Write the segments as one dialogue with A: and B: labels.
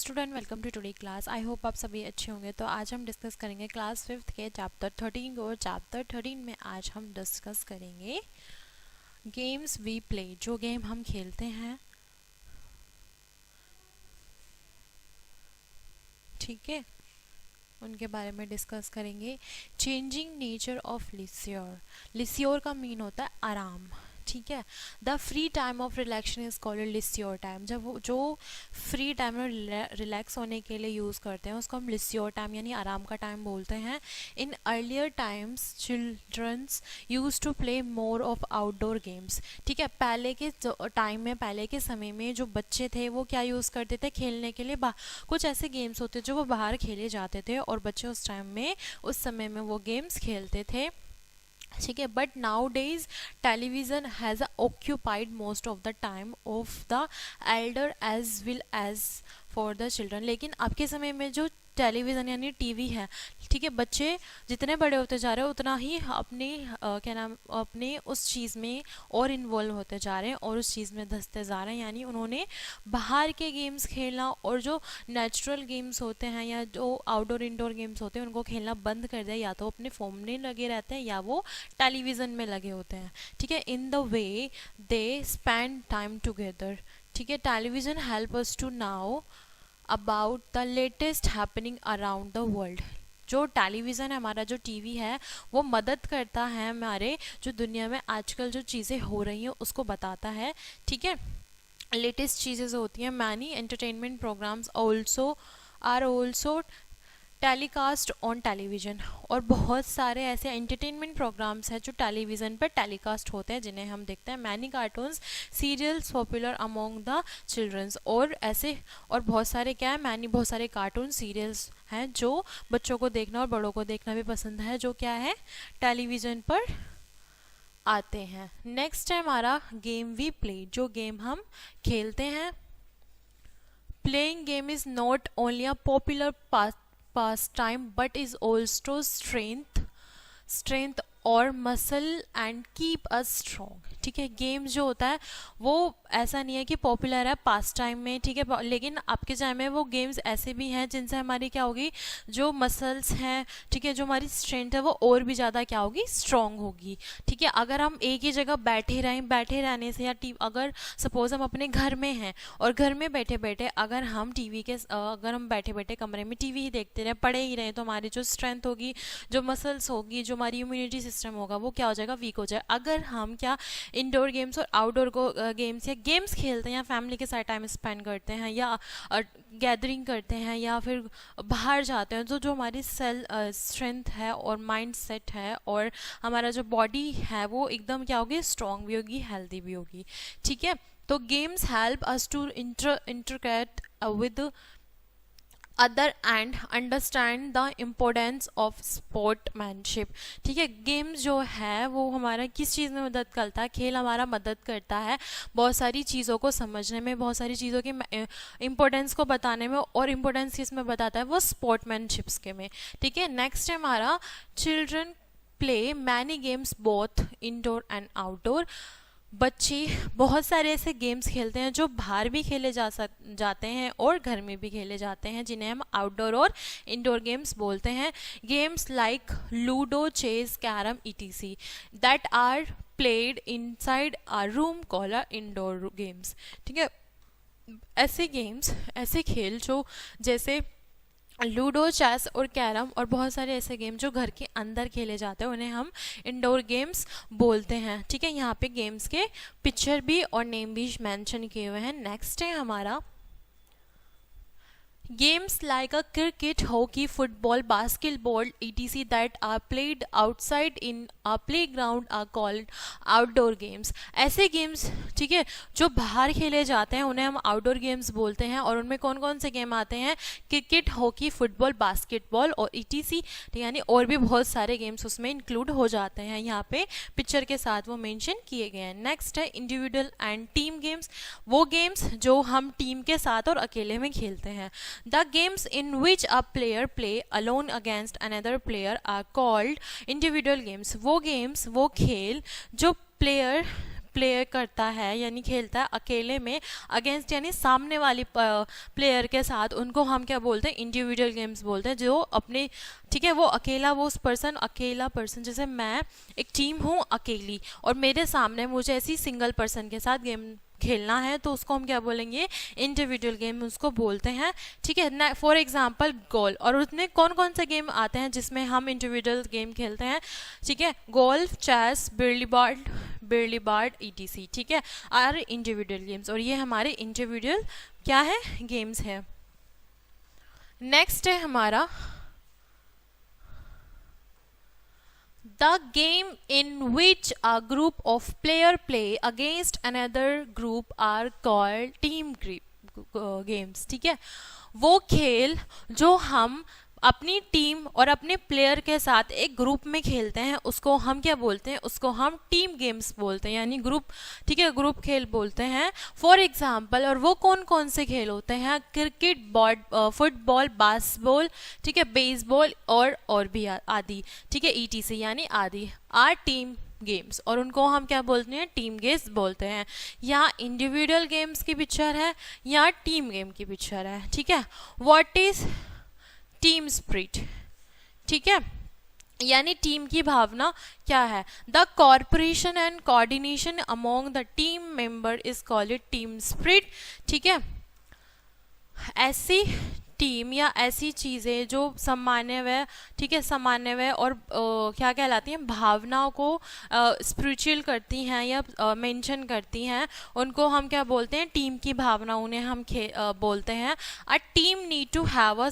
A: Student, welcome to today class. I hope आप सभी अच्छे होंगे। तो आज हम डिस्कस करेंगे क्लास 5th के चैप्टर 13 को। और चैप्टर 13 में आज हम डिस्कस करेंगे गेम्स वी प्ले, जो गेम हम खेलते हैं। ठीक है, उनके बारे में डिस्कस करेंगे। Changing nature of leisure. Leisure का मीन होता है आराम। ठीक है, the free time of relaxation is called leisure time. जब वो जो फ्री टाइम में रिलैक्स होने के लिए यूज़ करते हैं उसको हम लिस्योर टाइम यानी आराम का टाइम बोलते हैं। In earlier times childrens use to play more of outdoor games. ठीक है, पहले के टाइम में, पहले के समय में जो बच्चे थे वो क्या यूज़ करते थे खेलने के लिए? कुछ ऐसे गेम्स होते जो वो बाहर खेले जाते थे और बच्चे उस टाइम में, उस समय में वो गेम्स खेलते थे। ठीक है, but nowadays television has occupied most of the time of the elder as well as for the children. लेकिन अब के समय में जो टेलीविज़न यानी टीवी है, ठीक है, बच्चे जितने बड़े होते जा रहे हैं उतना ही अपने उस चीज़ में और इन्वॉल्व होते जा रहे हैं और उस चीज़ में धंसते जा रहे हैं। यानी उन्होंने बाहर के गेम्स खेलना और जो नेचुरल गेम्स होते हैं या जो आउटडोर इंडोर गेम्स होते हैं उनको खेलना बंद कर दिया। या तो अपने फ़ोन में लगे रहते हैं या वो टेलीविज़न में लगे होते हैं। ठीक है, in the way they spend time together. ठीक है, television help us to know about the latest happening around the world. जो टेलीविज़न है, हमारा जो टीवी है, वो मदद करता है हमारे जो दुनिया में आजकल जो चीज़ें हो रही हैं उसको बताता है। ठीक है, लेटेस्ट चीज़ें होती हैं। Many entertainment programmes are also telecast on television. और बहुत सारे ऐसे एंटरटेनमेंट प्रोग्राम्स हैं जो टेलीविज़न पर टेलीकास्ट होते हैं जिन्हें हम देखते हैं। Many cartoons serials popular among the childrens. और ऐसे और बहुत सारे क्या है, बहुत सारे कार्टून सीरियल्स हैं जो बच्चों को देखना और बड़ों को देखना भी पसंद है, जो क्या है टेलीविज़न पर आते हैं। नेक्स्ट है हमारा गेम वी प्ले, जो गेम हम खेलते हैं। Playing game is not only a popular pastime but is also strength और muscle and keep us strong. ठीक है, गेम्स जो होता है वो ऐसा नहीं है कि पॉपुलर है पास टाइम में। ठीक है, लेकिन आपके टाइम में वो गेम्स ऐसे भी हैं जिनसे हमारी क्या होगी, जो मसल्स हैं, ठीक है, जो हमारी स्ट्रेंथ है वो और भी ज़्यादा क्या होगी, स्ट्रॉन्ग होगी। ठीक है, अगर हम एक ही जगह बैठे रहने से या अगर सपोज हम अपने घर में हैं और घर में बैठे बैठे अगर हम अगर हम बैठे बैठे कमरे में टीवी ही देखते रहे, पढ़े ही रहे, तो हमारी जो स्ट्रेंथ होगी, जो मसल्स होगी, जो हमारी इम्यूनिटी सिस्टम होगा वो क्या हो जाएगा, वीक हो जाए। अगर हम क्या इंडोर गेम्स और आउटडोर गेम्स या गेम्स खेलते हैं या फैमिली के साथ टाइम स्पेंड करते हैं या गैदरिंग करते हैं या फिर बाहर जाते हैं, तो जो हमारी स्ट्रेंथ है और माइंड सेट है और हमारा जो बॉडी है वो एकदम क्या होगी, स्ट्रॉन्ग भी होगी, हेल्दी भी होगी। ठीक है, तो games help us to interact with other and understand the importance of sportsmanship. ठीक है, गेम्स जो है वो हमारा किस चीज़ में मदद करता है, खेल हमारा मदद करता है बहुत सारी चीज़ों को समझने में, बहुत सारी चीज़ों की इम्पोर्टेंस को बताने में। और इम्पोर्टेंस किस में बताता है, वो स्पोर्टमैनशिप्स के में। ठीक है, नेक्स्ट है हमारा children play many games both indoor and outdoor. बच्चे बहुत सारे ऐसे गेम्स खेलते हैं जो बाहर भी खेले जाते हैं और घर में भी खेले जाते हैं, जिन्हें हम आउटडोर और इंडोर गेम्स बोलते हैं। Games like ludo, chess, carrom etc that are played inside our room called indoor games. ठीक है, ऐसे गेम्स, ऐसे खेल जो जैसे लूडो, चेस और कैरम और बहुत सारे ऐसे गेम जो घर के अंदर खेले जाते हैं उन्हें हम इंडोर गेम्स बोलते हैं। ठीक है, यहाँ पे गेम्स के पिक्चर भी और नेम भी मेंशन किए हुए हैं। नेक्स्ट है हमारा games like a cricket, hockey, football, basketball etc that are played outside in a playground are called outdoor games. ऐसे गेम्स, ठीक है, जो बाहर खेले जाते हैं उन्हें हम आउटडोर गेम्स बोलते हैं। और उनमें कौन कौन से गेम आते हैं, क्रिकेट, हॉकी, फुटबॉल, बास्केटबॉल और etc, यानी और भी बहुत सारे गेम्स उसमें इंक्लूड हो जाते हैं। यहाँ पे पिक्चर के साथ वो मेंशन किए गए हैं। नेक्स्ट है इंडिविजुअल एंड टीम गेम्स, वो गेम्स जो हम टीम के साथ और अकेले में खेलते हैं। The games in which a player play alone against another player are called individual games. वो गेम्स, वो खेल जो प्लेयर प्ले करता है यानी खेलता है अकेले में अगेंस्ट यानी सामने वाली प्लेयर के साथ, उनको हम क्या बोलते हैं, इंडिविजुअल गेम्स बोलते हैं। जो अपने, ठीक है, वो अकेला, वो उस पर्सन, अकेला पर्सन, जैसे मैं एक टीम हूँ अकेली और मेरे सामने मुझे ऐसी सिंगल पर्सन के साथ गेम खेलना है, तो उसको हम क्या बोलेंगे, इंडिविजुअल गेम उसको बोलते हैं। ठीक है, फॉर एग्जांपल गोल, और उसमें कौन कौन से गेम आते हैं जिसमें हम इंडिविजुअल गेम खेलते हैं, ठीक है, गोल्फ, चेस, बिरलीबार्ड ETC, ठीक है, आर इंडिविजुअल गेम्स, और ये हमारे इंडिविजुअल क्या है, गेम्स है। नेक्स्ट है हमारा the game in which a group of player play against another group are called team games, ठीक है, वो खेल जो हम अपनी टीम और अपने प्लेयर के साथ एक ग्रुप में खेलते हैं उसको हम क्या बोलते हैं, उसको हम टीम गेम्स बोलते हैं, यानी ग्रुप, ठीक है, ग्रुप खेल बोलते हैं। फॉर एग्जांपल, और वो कौन कौन से खेल होते हैं, क्रिकेट, फुटबॉल, बास्केटबॉल, ठीक है, बेसबॉल और भी आदि, ठीक है, ETC यानी आदि आर टीम गेम्स, और उनको हम क्या बोलते हैं, टीम गेम्स बोलते हैं। या इंडिविजुअल गेम्स की पिक्चर है या टीम गेम की पिक्चर है, ठीक है। व्हाट इज टीम स्पिरिट, ठीक है, यानी टीम की भावना क्या है। The corporation and coordination among the team member is called team spirit, ठीक है। ऐसी टीम या ऐसी चीज़ें जो सामान्य, ठीक है, सामान्य और क्या कहलाती हैं, भावनाओं को स्पिरिचुअल करती हैं या मेंशन करती हैं, उनको हम क्या बोलते हैं, टीम की भावना, उन्हें हम बोलते हैं। A team need to have a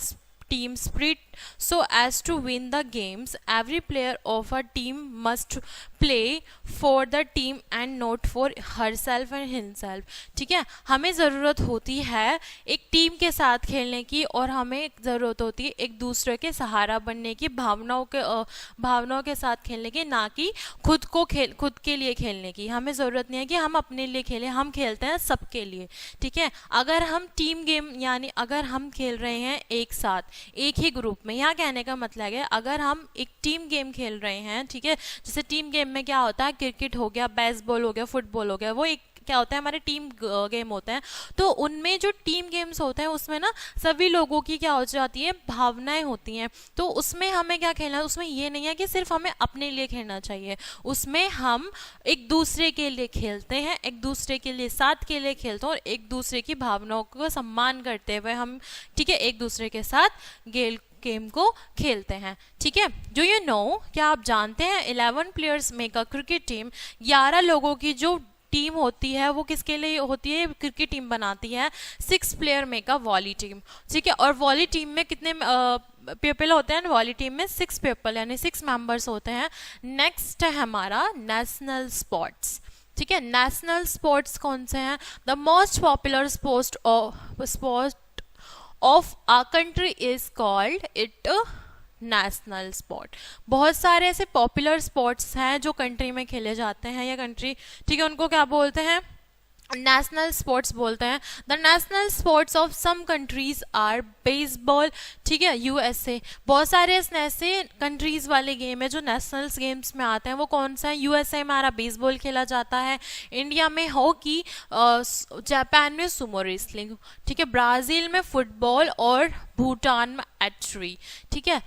A: team spirit so as to win the games. Every player of a team must play for the team and not for herself and himself, ठीक है। हमें ज़रूरत होती है एक टीम के साथ खेलने की, और हमें ज़रूरत होती है एक दूसरे के सहारा बनने की, भावनाओं के साथ खेलने की, ना कि खुद के लिए खेलने की। हमें ज़रूरत नहीं है कि हम अपने लिए खेलें, हम खेलते हैं सबके लिए, ठीक है। अगर हम टीम गेम यानी अगर हम खेल रहे हैं एक साथ एक ही ग्रुप में, यहाँ कहने का मतलब है अगर हम एक टीम गेम खेल रहे हैं, ठीक है, जैसे टीम गेम में क्या होता है, क्रिकेट हो गया, बेसबॉल हो गया, फुटबॉल हो गया, वो एक क्या होता है, हमारे टीम गेम होते हैं। तो उनमें जो टीम गेम्स होते हैं उसमें ना सभी लोगों की क्या हो जाती है, भावनाएं होती हैं। तो उसमें हमें क्या खेलना है, उसमें ये नहीं है कि सिर्फ हमें अपने लिए खेलना चाहिए, उसमें हम एक दूसरे के लिए खेलते हैं, एक दूसरे के लिए साथ के लिए खेलते हैं, और एक दूसरे की भावनाओं को सम्मान करते हुए हम, ठीक है, एक दूसरे के साथ गेम को खेलते हैं, ठीक है। डू यू नो, क्या आप जानते हैं, 11 players make a cricket team, 11 लोगों की जो टीम होती है वो किसके लिए होती है, क्रिकेट टीम बनाती है। 6 player make a volley team, ठीक है, और वॉली टीम में कितने पीपल होते हैं, वॉली टीम में 6 पीपल यानी 6 मेंबर्स होते हैं। नेक्स्ट है हमारा नेशनल स्पोर्ट्स, ठीक है। नेशनल स्पोर्ट्स कौन से हैं, the most popular sport of a country is called it national sport. बहुत सारे ऐसे पॉपुलर स्पोर्ट्स हैं जो कंट्री में खेले जाते हैं, या कंट्री, ठीक है, उनको क्या बोलते हैं, नेशनल स्पोर्ट्स बोलते हैं। The national sports of some countries are baseball, ठीक है, USA। बहुत सारे ऐसे कंट्रीज वाले गेम है जो नेशनल गेम्स में आते हैं, वो कौन सा है, USA में हमारा बेसबॉल खेला जाता है, इंडिया में हॉकी, जापान में सुमो रेसलिंग, ठीक है, ब्राज़ील में फुटबॉल और भूटान में आर्चरी, ठीक है।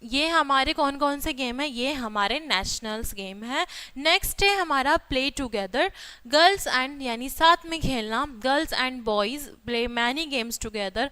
A: ये हमारे कौन कौन से गेम है, ये हमारे नेशनल्स गेम है। नेक्स्ट है हमारा प्ले टुगेदर, गर्ल्स एंड यानी साथ में खेलना, girls and boys play many games together,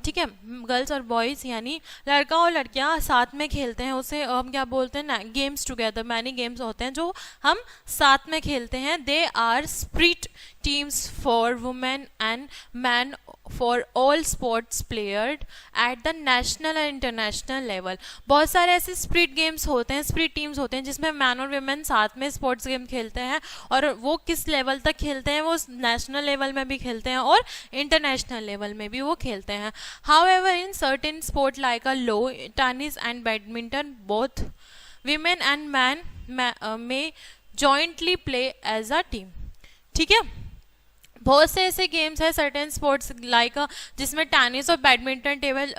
A: ठीक है, गर्ल्स और बॉयज यानी लड़का और लड़कियां साथ में खेलते हैं, उसे हम क्या बोलते हैं, गेम्स टुगेदर, मैनी गेम्स होते हैं जो हम साथ में खेलते हैं। They are split teams for women and men for all sports played at the national and international level. बहुत सारे ऐसे स्प्लिट गेम्स होते हैं, स्प्लिट टीम्स होते हैं जिसमें मैन और वुमेन साथ में स्पोर्ट्स गेम खेलते हैं, और वो किस लेवल तक खेलते हैं, वो नेशनल लेवल में भी खेलते हैं और इंटरनेशनल लेवल में भी वो खेलते हैं। However in certain sport like a low tennis and badminton both women and men may jointly play as a team, ठीक है। बहुत से ऐसे गेम्स है सर्टेन स्पोर्ट्स लाइक जिसमें टेनिस और बैडमिंटन टेबल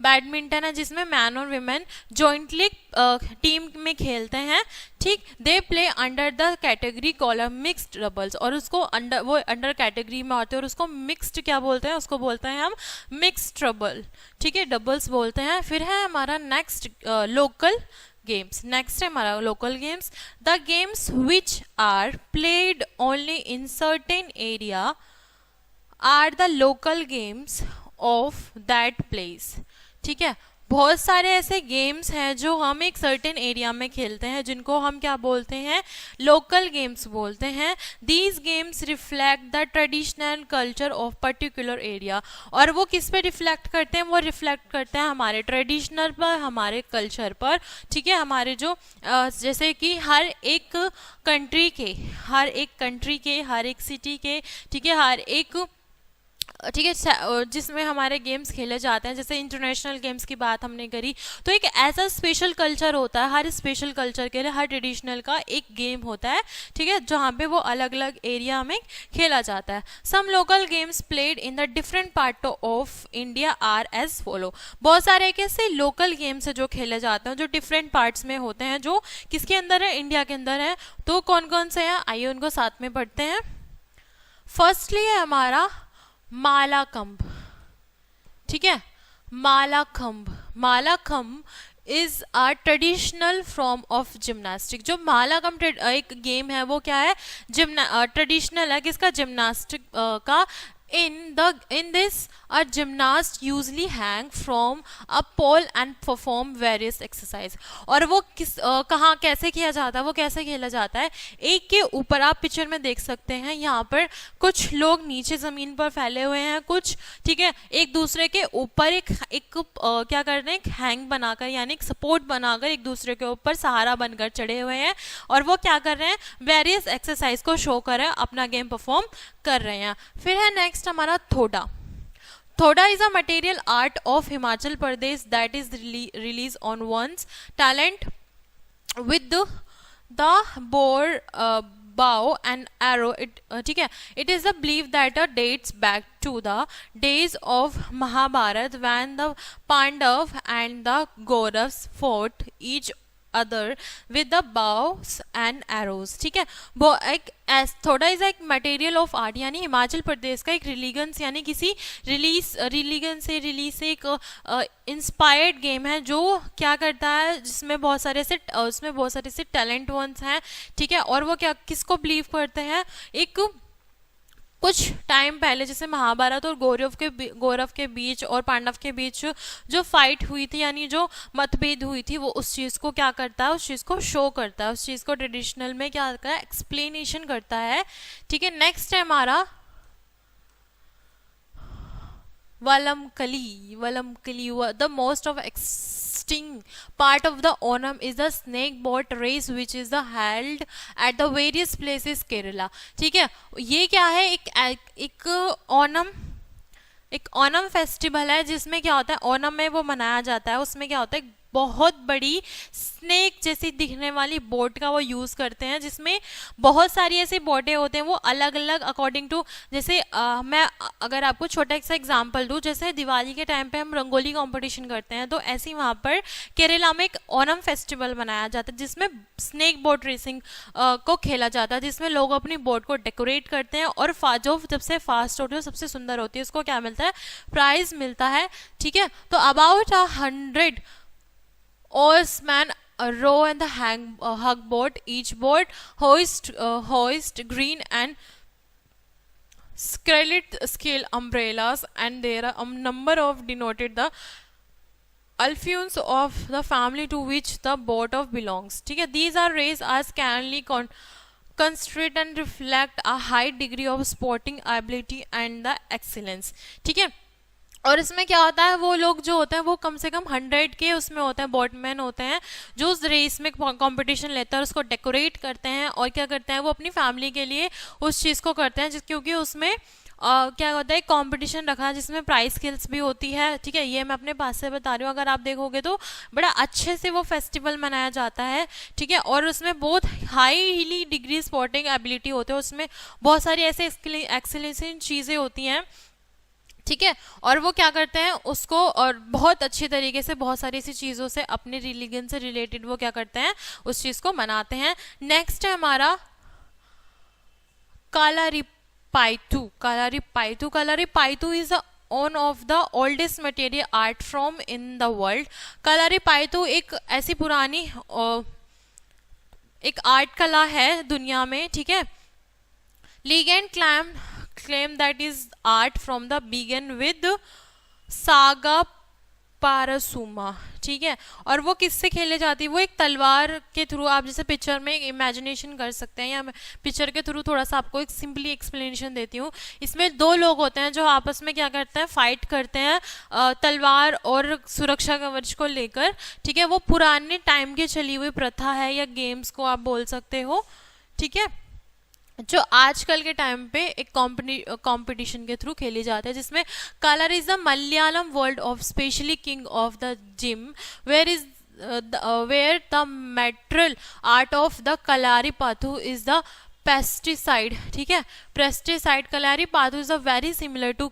A: बैडमिंटन है जिसमें मैन और विमेन जॉइंटली टीम में खेलते हैं, ठीक। They play under the category column mixed doubles, और उसको अंडर कैटेगरी में आते हैं और उसको मिक्स्ड क्या बोलते हैं, उसको बोलते हैं हम मिक्स्ड डबल, ठीक है, डबल्स बोलते हैं। फिर है हमारा नेक्स्ट लोकल गेम्स। नेक्स्ट है हमारा local games. The games which are played only in certain area are the local games of that place, ठीक है। बहुत सारे ऐसे गेम्स हैं जो हम एक सर्टेन एरिया में खेलते हैं जिनको हम क्या बोलते हैं, लोकल गेम्स बोलते हैं। These games reflect the traditional culture of particular area, और वो किस पे रिफ्लेक्ट करते हैं, वो रिफ्लेक्ट करते हैं हमारे ट्रेडिशनल पर, हमारे कल्चर पर, ठीक है। हमारे जो जैसे कि हर एक कंट्री के हर एक सिटी के, ठीक है, हर एक, ठीक है, जिसमें हमारे गेम्स खेले जाते हैं, जैसे इंटरनेशनल गेम्स की बात हमने करी, तो एक ऐसा स्पेशल कल्चर होता है, हर स्पेशल कल्चर के लिए हर ट्रेडिशनल का एक गेम होता है, ठीक है, जहाँ पे वो अलग अलग एरिया में खेला जाता है। Some local games played in the different part of India are as follow. बहुत सारे एक ऐसे लोकल गेम्स है जो खेले जाते हैं जो डिफरेंट पार्ट्स में होते हैं, जो किसके अंदर है, इंडिया के अंदर है। तो कौन कौन से हैं, आइए उनको साथ में पढ़ते हैं। फर्स्टली है हमारा मालाकंब, ठीक है, mallakhamb is a traditional form of gymnastic. जो मालाकंब एक गेम है वो क्या है, ट्रेडिशनल है, किसका, जिम्नास्टिक का। In this, a gymnast usually hang from a pole and perform various exercise। और वो कहाँ कैसे किया जाता है, वो कैसे खेला जाता है, एक के ऊपर, आप पिक्चर में देख सकते हैं यहाँ पर कुछ लोग नीचे जमीन पर फैले हुए हैं, कुछ, ठीक है, एक दूसरे के ऊपर एक क्या कर रहे हैं, एक हैंग बनाकर, यानी एक सपोर्ट बनाकर एक दूसरे के ऊपर सहारा बनकर चढ़े हुए हैं, और वो क्या कर रहे हैं, वेरियस एक्सरसाइज को शो कर रहे हैं, अपना गेम परफॉर्म कर रहे हैं। फिर है नेक्स्ट हमारा thoda. Thoda is a material art of Himachal Pradesh that is release on one's talent with the bore bow and arrow, ठीक है। It is a belief that dates back to the days of Mahabharat when the Pandav and the Kauravas fought each other with the bows and arrows, ठीक है। वो एक थोड़ा is एक material of art, यानी हिमाचल प्रदेश का एक रिलीगन यानी किसी रिलीगन से एक इंस्पायर्ड गेम है जो क्या करता है, जिसमें बहुत सारे से टैलेंट वंस हैं, ठीक है। और वो क्या किसको बिलीव करते हैं, एक कुछ टाइम पहले जैसे महाभारत और गौरव के बीच और पांडव के बीच जो फाइट हुई थी, यानी जो मतभेद हुई थी, वो उस चीज़ को क्या करता है, उस चीज़ को शो करता है, उस चीज़ को ट्रेडिशनल में क्या करता है, एक्सप्लेनेशन करता है, ठीक है। नेक्स्ट है हमारा Valamkali, the most of exciting part of the Onam is the snake boat race which is held at the various places Kerala, ठीक है। ये क्या है, एक ओनम फेस्टिवल है जिसमें क्या होता है, ओनम में वो मनाया जाता है, उसमें क्या होता है, बहुत बड़ी स्नेक जैसी दिखने वाली बोट का वो यूज़ करते हैं, जिसमें बहुत सारी ऐसी बोटें होते हैं, वो अलग अलग अकॉर्डिंग टू, जैसे मैं अगर आपको छोटा सा एग्जांपल दूं, जैसे दिवाली के टाइम पे हम रंगोली कंपटीशन करते हैं, तो ऐसे ही वहाँ पर केरला में एक ओनम फेस्टिवल मनाया जाता है जिसमें स्नेक बोट रेसिंग को खेला जाता है, जिसमें लोग अपनी बोट को डेकोरेट करते हैं, और जो सबसे फास्ट होती है, सबसे सुंदर होती है, उसको क्या मिलता है, प्राइज मिलता है, ठीक है। तो about 100 oarsmen row in the hug boat. Each boat hoist green and scarlet scale umbrellas, and there are a number of denoted the alphunes of the family to which the boat of belongs, ठीक है। These are raised as canly constraint and reflect a high degree of sporting ability and the excellence, ठीक है। और इसमें क्या होता है, वो लोग जो होते हैं वो कम से कम 100 के उसमें होते हैं, बोटमैन होते हैं, जो उस रेस में कंपटीशन लेते हैं, उसको डेकोरेट करते हैं, और क्या करते हैं, वो अपनी फैमिली के लिए उस चीज़ को करते हैं, क्योंकि उसमें क्या होता है, कंपटीशन रखा जिसमें प्राइस किल्स भी होती है, ठीक है। ये मैं अपने पास से बता रही हूँ, अगर आप देखोगे तो बड़ा अच्छे से वो फेस्टिवल मनाया जाता है, ठीक है। और उसमें बहुत हाईली डिग्री स्पॉटिंग एबिलिटी होते हैं, उसमें बहुत सारी ऐसे एक्सेलेंट चीज़ें होती हैं, ठीक है। और वो क्या करते हैं उसको, और बहुत अच्छी तरीके से बहुत सारी ऐसी चीज़ों से अपने रिलीजन से रिलेटेड वो क्या करते हैं उस चीज़ को मनाते हैं। नेक्स्ट है हमारा कालारिपायतू। कालारिपायतू is one of the oldest material art form in the world। कालारिपायतू एक ऐसी पुरानी एक आर्ट कला है दुनिया में, ठीक है। Legend claim that is art from the begin with sage Parashurama, ठीक है। और वो किससे खेले जाती है, वो एक तलवार के थ्रू, आप जैसे पिक्चर में इमेजिनेशन कर सकते हैं, या मैं पिक्चर के थ्रू थोड़ा सा आपको एक सिंपली एक्सप्लेनेशन देती हूँ। इसमें दो लोग होते हैं जो आपस में क्या करते हैं, फाइट करते हैं तलवार और सुरक्षा कवच को लेकर, ठीक है। वो पुराने टाइम की चली हुई प्रथा है या गेम्स को आप बोल सकते हो, ठीक है, जो आजकल के टाइम पे एक कंपटीशन के थ्रू खेली जाते हैं, जिसमें Kalari is the Malayalam word of specially king of the gym where the martial art of the Kalaripayattu is the pesticide, ठीक है। Pesticide Kalaripayattu is a very similar to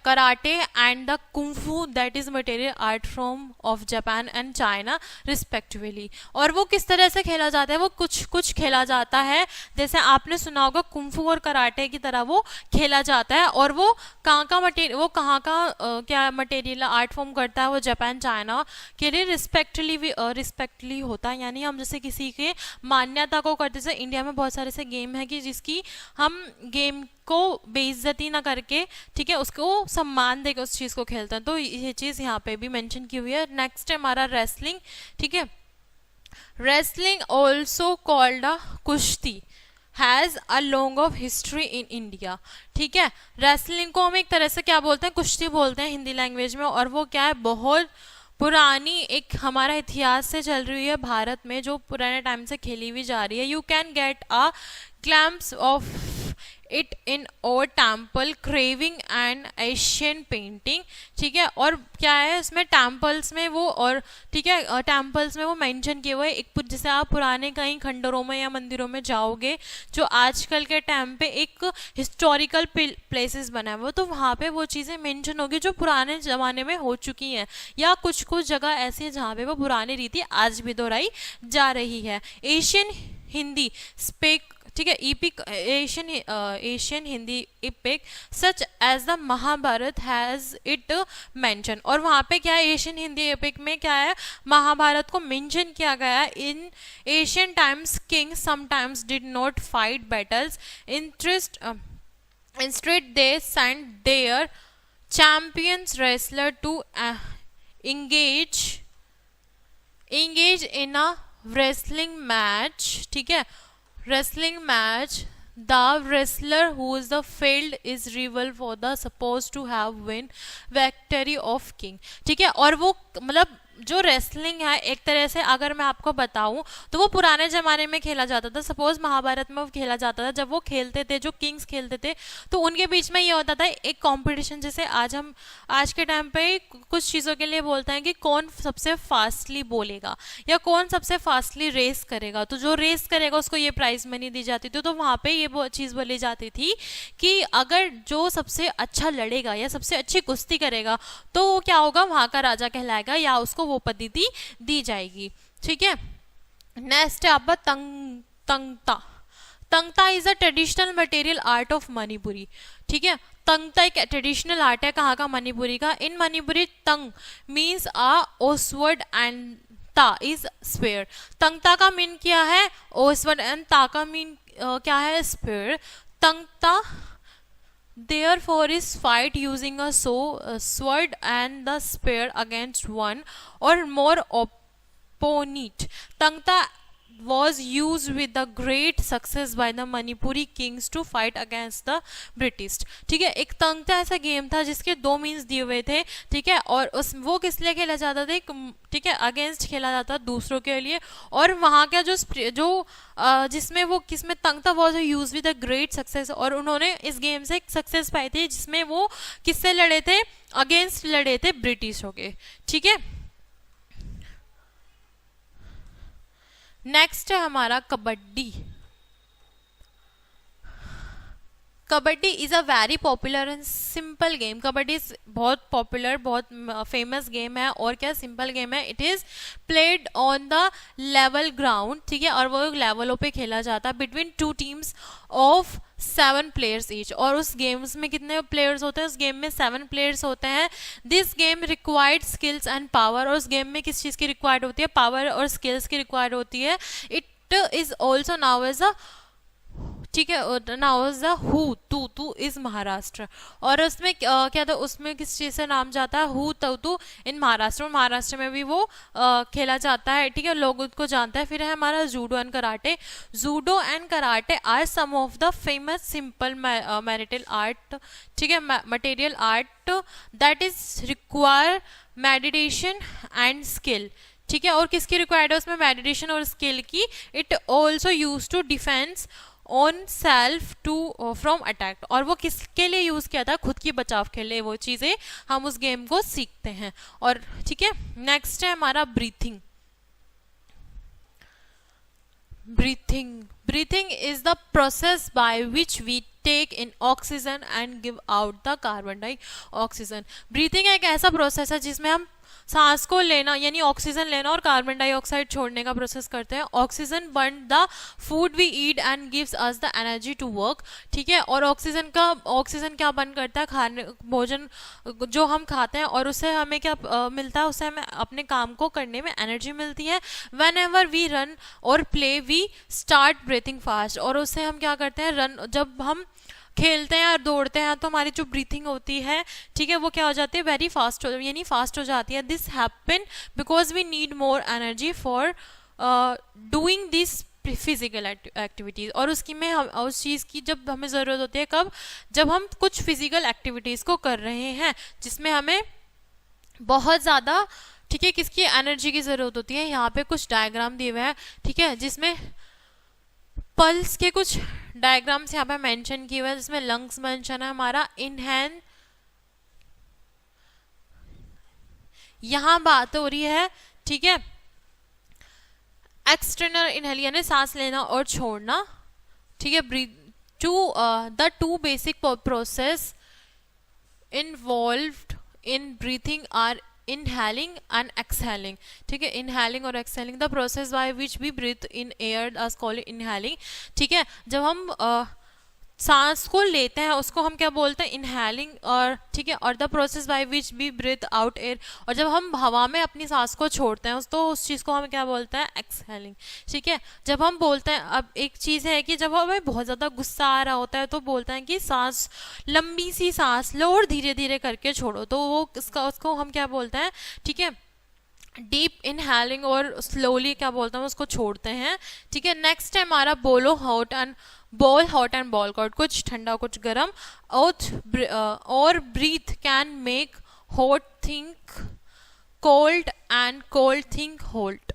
A: karate and the kung fu that is martial art from of Japan and China respectively. और वो किस तरह से खेला जाता है, वो कुछ खेला जाता है जैसे आपने सुना होगा कुंफू और कराटे की तरह वो खेला जाता है। और वो कहाँ का मटेरियल, वो कहाँ का क्या मटेरियल आर्ट फॉर्म करता है, वो जापान चाइना के लिए रिस्पेक्टली होता है। यानी हम जैसे किसी के मान्यता को करते, जैसे इंडिया में बहुत सारे ऐसे गेम है कि जिसकी हम गेम को बेइज्जती ना करके, ठीक है, उसको सम्मान देकर उस चीज़ को खेलते हैं, तो ये चीज़ यहाँ पे भी मेंशन की हुई है। नेक्स्ट है हमारा रेसलिंग, ठीक है। रेसलिंग ऑल्सो कॉल्ड अ कुश्ती has a long off history in India, ठीक है। रेसलिंग को हम एक तरह से क्या बोलते हैं, कुश्ती बोलते हैं हिंदी लैंग्वेज में, और वो क्या है, बहुत पुरानी एक हमारा इतिहास से चल रही है भारत में, जो पुराने टाइम से खेली हुई जा रही है। You can get a glimpse of it in our temple carving and Asian painting, ठीक है। और क्या है इसमें टेम्पल्स में वो, और ठीक है, टेम्पल्स में वो मेंशन किए हुए एक, जैसे आप पुराने कहीं खंडरों में या मंदिरों में जाओगे जो आजकल के टाइम पे एक हिस्टोरिकल प्लेसेस बना है, वो तो वहाँ पे वो चीज़ें मेंशन होगी जो पुराने ज़माने में हो चुकी हैं, या कुछ जगह ऐसी है जहाँ पे वो पुरानी रीति आज भी दोहराई जा रही है। एशियन हिंदी स्पेक, ठीक है, epic Asian Hindi epic such as the Mahabharata has it mention. और वहाँ पे क्या है, एशियन हिंदी इपिक में क्या है, महाभारत को मेंशन किया गया है। In Asian times king sometimes did not fight battles instead they sent their champions wrestler to engage in a wrestling match, ठीक है, wrestling match the wrestler who is the failed is rival for the supposed to have win victory of king, ठीक है। और वो मतलब जो wrestling है एक तरह से अगर मैं आपको बताऊं तो वो पुराने ज़माने में खेला जाता था, सपोज महाभारत में वो खेला जाता था, जब वो खेलते थे, जो किंग्स खेलते थे, तो उनके बीच में ये होता था एक कंपटीशन। जैसे आज के टाइम पे कुछ चीज़ों के लिए बोलते हैं कि कौन सबसे फास्टली बोलेगा या कौन सबसे फास्टली रेस करेगा, तो जो रेस करेगा उसको ये प्राइज मनी दी जाती थी। तो वहाँ पर ये चीज़ बोली जाती थी कि अगर जो सबसे अच्छा लड़ेगा या सबसे अच्छी कुश्ती करेगा तो वो क्या होगा, वहाँ का राजा कहलाएगा या उसको वो पद्धति दी जाएगी, ठीक है। नेक्स्ट है आपका Thangta. Thangta is a traditional martial art of Manipuri, ठीक है। तंगता एक ट्रेडिशनल आर्ट है, कहाँ का, मणिपुरी का। इन मणिपुरी तंग मीन्स अ ओसवर्ड एंड ता इज स्पेयर। तंगता का मीन क्या है, ओसवर्ड, एंड ता का मीन क्या है, spare. तंगता therefore is fight using a sword and the spear against one or more opponent। तंगता was used with the great success by the Manipuri kings to fight against the British। ठीक है, एक तंगता ऐसा game था जिसके दो means दिए हुए थे, ठीक है, और उस वो किस लिए खेला जाता था, ठीक है, अगेंस्ट खेला जाता दूसरों के लिए। और वहाँ का जो जिसमें वो किसमें Thangta was use with a great success, और उन्होंने इस गेम से सक्सेस पाई थी जिसमें वो किससे लड़े थे, अगेंस्ट लड़े थे ब्रिटिशों के। ठीक है, नेक्स्ट है हमारा kabaddi. Kabaddi is a very popular and simple game. Kabaddi बहुत पॉपुलर, बहुत फेमस गेम है, और क्या सिंपल गेम है। It is played on the level ground, ठीक है, और वो लेवलों पे खेला जाता है between two teams of 7 players each. और उस गेम्स में कितने प्लेयर्स होते हैं, उस गेम में 7 प्लेयर्स होते हैं। This game required skills and power, और उस गेम में किस चीज़ की रिक्वायर्ड होती है, पावर और स्किल्स की रिक्वायर्ड होती है। It is also now as a, ठीक है, now is the hu tu is Maharashtra. और उसमें क्या था, उसमें किस चीज़ से नाम जाता है, हु तू इन महाराष्ट्र। महाराष्ट्र में भी वो खेला जाता है, ठीक है, लोग उसको जानते हैं। फिर है हमारा judo and karate. Judo and karate are some of the famous simple marital art, ठीक है, material art that is require meditation and skill. ठीक है, और किसकी रिक्वायर्ड है उसमें, मेडिटेशन और स्किल की। It also use to defence on self to from attack, और वो किसके लिए यूज किया था, खुद की बचाव के लिए वो चीजें हम उस गेम को सीखते हैं। और ठीक है, नेक्स्ट है हमारा breathing. Breathing is the process by which we take in oxygen and give out the carbon dioxygen. Breathing एक ऐसा प्रोसेस है जिसमें हम सांस को लेना यानी ऑक्सीजन लेना और कार्बन डाइऑक्साइड छोड़ने का प्रोसेस करते हैं। Oxygen burn the food we eat and gives us the energy to work. ठीक है, और ऑक्सीजन क्या बर्न करता है, खाने भोजन जो हम खाते हैं, और उससे हमें क्या मिलता है, उससे हमें अपने काम को करने में एनर्जी मिलती है। वेन एवर वी रन और play we start breathing fast, और उससे हम क्या करते हैं, रन जब हम खेलते हैं और दौड़ते हैं तो हमारी जो ब्रीथिंग होती है, ठीक है, वो क्या हो जाती है, वेरी फास्ट यानी फास्ट हो जाती है। This happen because we need more energy for doing this physical activities. और उसकी में हम उस चीज़ की जब हमें ज़रूरत होती है, कब, जब हम कुछ फिजिकल एक्टिविटीज़ को कर रहे हैं जिसमें हमें बहुत ज़्यादा, ठीक है, किसकी एनर्जी की ज़रूरत होती है। यहाँ पे कुछ डायग्राम दिए हुए हैं, ठीक है, जिसमें पल्स के कुछ डायग्राम्स यहाँ पे मेंशन किए हुए हैं, जिसमें लंग्स मेंशन है हमारा, इनहेल, यहाँ बात हो रही है, ठीक है, एक्सटर्नल इनहेल यानी सांस लेना और छोड़ना, ठीक है। The two basic process involved in breathing are inhaling and exhaling, ठीक है, inhaling और exhaling, the process by which we breathe in air is called inhaling। ठीक है, जब हम सांस को लेते हैं उसको हम क्या बोलते हैं, इनहेलिंग, और ठीक है, और the process by which we breathe out air, और जब हम हवा में अपनी सांस को छोड़ते हैं तो उस चीज़ को हम क्या बोलते हैं, एक्सहेलिंग। ठीक है, जब हम बोलते हैं, अब एक चीज़ है कि जब हमें बहुत ज़्यादा गुस्सा आ रहा होता है तो बोलते हैं कि सांस, लंबी सी सांस लो और धीरे धीरे करके छोड़ो, तो वो उसको हम क्या बोलते हैं, ठीक है, डीप इनहेलिंग, और स्लोली क्या बोलते हैं उसको छोड़ते हैं। ठीक है, नेक्स्ट है हमारा बोलो हॉट एंड बॉल कोल्ड, कुछ ठंडा कुछ गर्म। और breath can make hot think cold and cold think hot.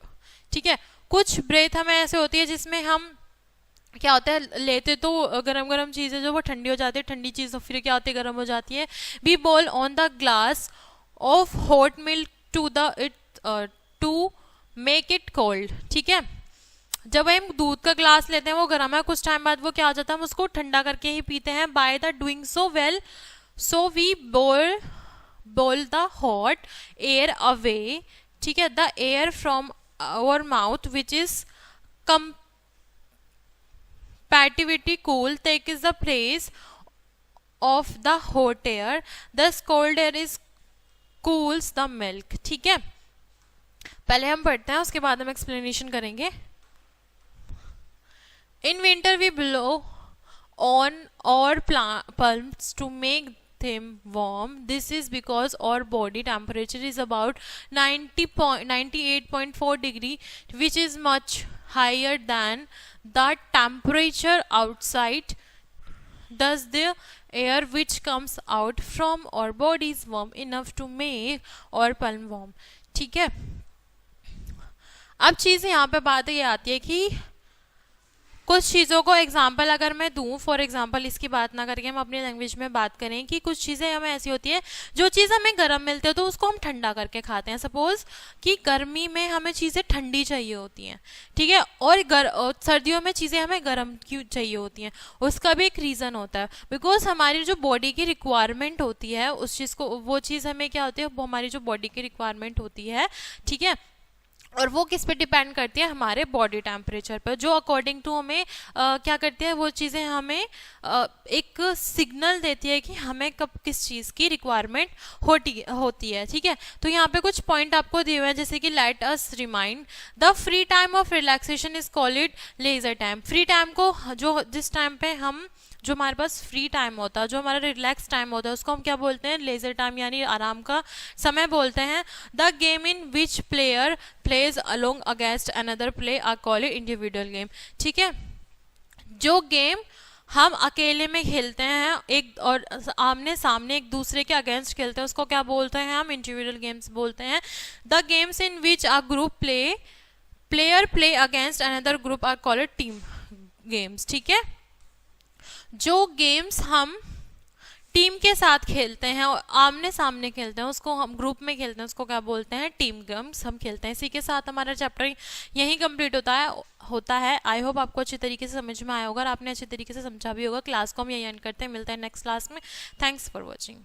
A: ठीक है, कुछ ब्रेथ हमें ऐसे होती है जिसमें हम क्या होता है, लेते तो गरम गरम चीज़ें जो वो ठंडी हो जाती है, ठंडी चीज़ फिर क्या होती है, गर्म हो जाती है। We ball on the glass of hot milk to make it cold. ठीक है, जब हम दूध का ग्लास लेते हैं वो गर्म है, कुछ टाइम बाद वो क्या हो जाता है, हम उसको ठंडा करके ही पीते हैं। By the doing so well, so we bowl the hot air away. ठीक है, the air from our mouth which is comparatively cool takes the place of the hot air, thus cold air is cools the milk। ठीक है, पहले हम पढ़ते हैं उसके बाद हम एक्सप्लेनेशन करेंगे। In winter we blow on our palms to make them warm. This is because our body temperature is about 98.4 degree, which is much higher than the temperature outside. Thus the air which comes out from our body is warm enough to make our palm warm. ठीक है, अब चीज़ यहाँ पे बात ये आती है कि कुछ चीज़ों को एग्जाम्पल अगर मैं दूं, फॉर एग्जाम्पल इसकी बात ना करके हम अपनी लैंग्वेज में बात करें कि कुछ चीज़ें हमें ऐसी होती है जो चीज़ हमें गर्म मिलती है तो उसको हम ठंडा करके खाते हैं. सपोज कि गर्मी में हमें चीज़ें ठंडी चाहिए होती हैं, ठीक है, और सर्दियों में चीज़ें हमें गर्म क्यों चाहिए होती हैं, उसका भी एक रीज़न होता है. बिकॉज हमारी जो बॉडी की रिक्वायरमेंट होती है उस चीज़ को, वो चीज़ हमें क्या होती है, वो हमारी जो बॉडी की रिक्वायरमेंट होती है, ठीक है, और वो किस पे डिपेंड करती है, हमारे बॉडी टेम्परेचर पर, जो अकॉर्डिंग टू हमें क्या करती है, वो चीज़ें हमें एक सिग्नल देती है कि हमें कब किस चीज़ की रिक्वायरमेंट होती है. ठीक है, तो यहाँ पे कुछ पॉइंट आपको दिए हुए हैं, जैसे कि let us remind the free time of relaxation is called leisure time. Free time को जो जिस टाइम पे हम, जो हमारे पास फ्री टाइम होता है, जो हमारा रिलैक्स टाइम होता है, उसको हम क्या बोलते हैं, लेजर टाइम, यानी आराम का समय बोलते हैं. The game in which player plays alone against another play are called individual game. ठीक है, जो गेम हम अकेले में खेलते हैं, एक और आमने सामने एक दूसरे के अगेंस्ट खेलते हैं, उसको क्या बोलते हैं, हम इंडिविजुअल गेम्स बोलते हैं. The games in which a group player play against another group are called team games. ठीक है, जो गेम्स हम टीम के साथ खेलते हैं और आमने सामने खेलते हैं, उसको हम ग्रुप में खेलते हैं, उसको क्या बोलते हैं, टीम गेम्स हम खेलते हैं. इसी के साथ हमारा चैप्टर यहीं कंप्लीट होता है. आई होप आपको अच्छी तरीके से समझ में आया होगा और आपने अच्छी तरीके से समझा भी होगा. क्लास को हम यहीं एंड करते हैं, मिलते हैं नेक्स्ट क्लास में. Thanks for watching.